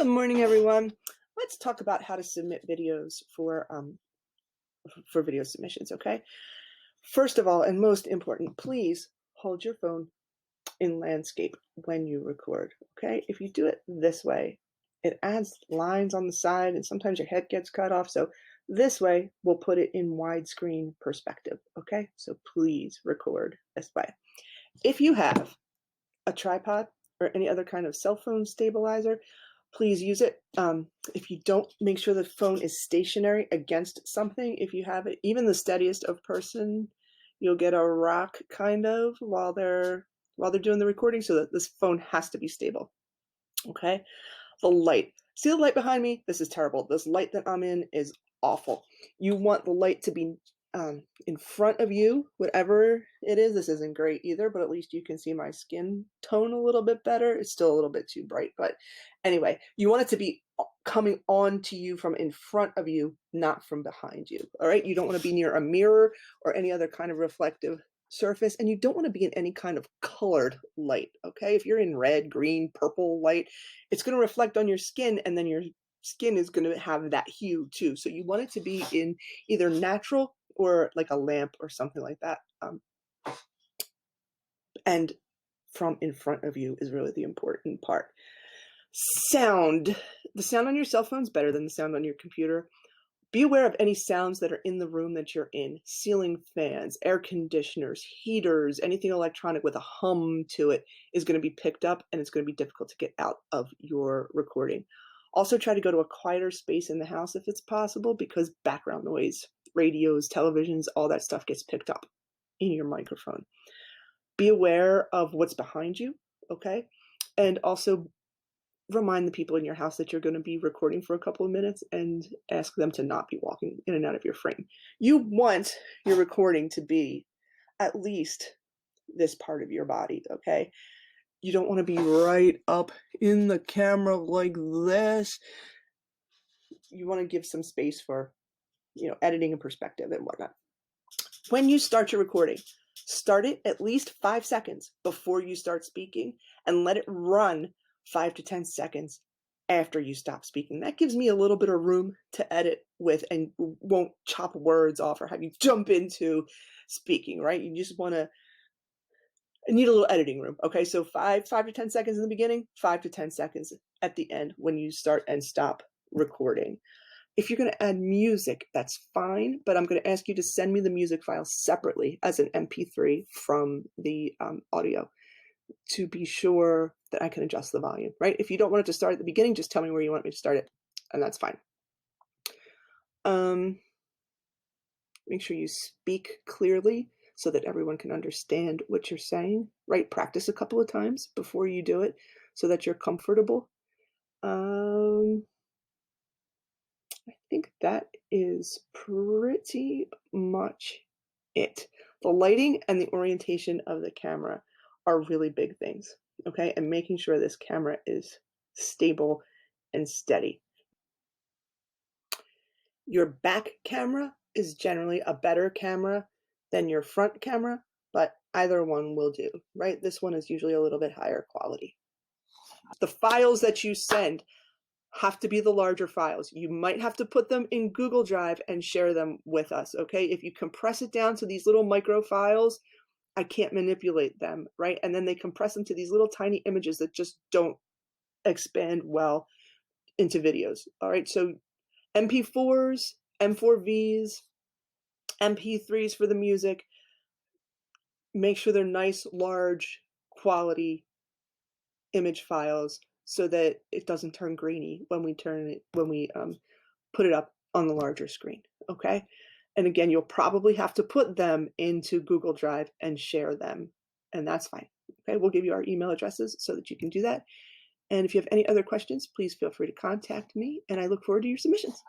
morning, everyone. Let's talk about how to submit videos for video submissions, okay? First of all, and most important, please hold your phone in landscape when you record, okay? If you do it this way, it adds lines on the side and sometimes your head gets cut off. So this way, we'll put it in widescreen perspective, okay? So please record this way. If you have a tripod or any other kind of cell phone stabilizer, please use it. If you don't, make sure the phone is stationary against something. If you have it, even the steadiest of person, you'll get a rock kind of while they're doing the recording, so that this phone has to be stable. Okay. The light. See the light behind me? This is terrible. This light that I'm in is awful. You want the light to be in front of you, whatever it is. This isn't great either, but at least you can see my skin tone a little bit better. It's still a little bit too bright, but anyway, you want it to be coming on to you from in front of you, not from behind you. All right. You don't want to be near a mirror or any other kind of reflective surface, and you don't want to be in any kind of colored light. Okay. If you're in red, green, purple light, it's going to reflect on your skin, and then your skin is going to have that hue too. So you want it to be in either natural or like a lamp or something like that. And from in front of you is really the important part. Sound. The sound on your cell phone is better than the sound on your computer. Be aware of any sounds that are in the room that you're in. Ceiling fans, air conditioners, heaters, anything electronic with a hum to it is going to be picked up, and it's going to be difficult to get out of your recording. Also, try to go to a quieter space in the house if it's possible, because background noise, radios, televisions, all that stuff gets picked up in your microphone. Be aware of what's behind you, okay? And also remind the people in your house that you're going to be recording for a couple of minutes, and ask them to not be walking in and out of your frame. You want your recording to be at least this part of your body, okay? You don't want to be right up in the camera like this. You want to give some space for, editing and perspective and whatnot. When you start your recording, start it at least 5 seconds before you start speaking, and let it run 5 to 10 seconds after you stop speaking. That gives me a little bit of room to edit with, and won't chop words off or have you jump into speaking, right? You just want to need a little editing room. Okay, so 5 to 10 seconds in the beginning, 5 to 10 seconds at the end when you start and stop recording. If you're going to add music, that's fine, but I'm going to ask you to send me the music file separately as an MP3 from the audio, to be sure that I can adjust the volume, right? If you don't want it to start at the beginning, just tell me where you want me to start it, and that's fine. Make sure you speak clearly so that everyone can understand what you're saying, right? Practice a couple of times before you do it so that you're comfortable. I think that is pretty much it. The lighting and the orientation of the camera are really big things, okay? And making sure this camera is stable and steady. Your back camera is generally a better camera than your front camera, but either one will do, right? This one is usually a little bit higher quality. The files that you send have to be the larger files. You might have to put them in Google Drive and share them with us, okay? If you compress it down to these little micro files, I can't manipulate them, right? And then they compress them to these little tiny images that just don't expand well into videos, all right? So MP4s, M4Vs, MP3s for the music, make sure they're nice, large, quality image files so that it doesn't turn grainy when we put it up on the larger screen, okay? And again, you'll probably have to put them into Google Drive and share them, and that's fine, okay? We'll give you our email addresses so that you can do that. And if you have any other questions, please feel free to contact me, and I look forward to your submissions.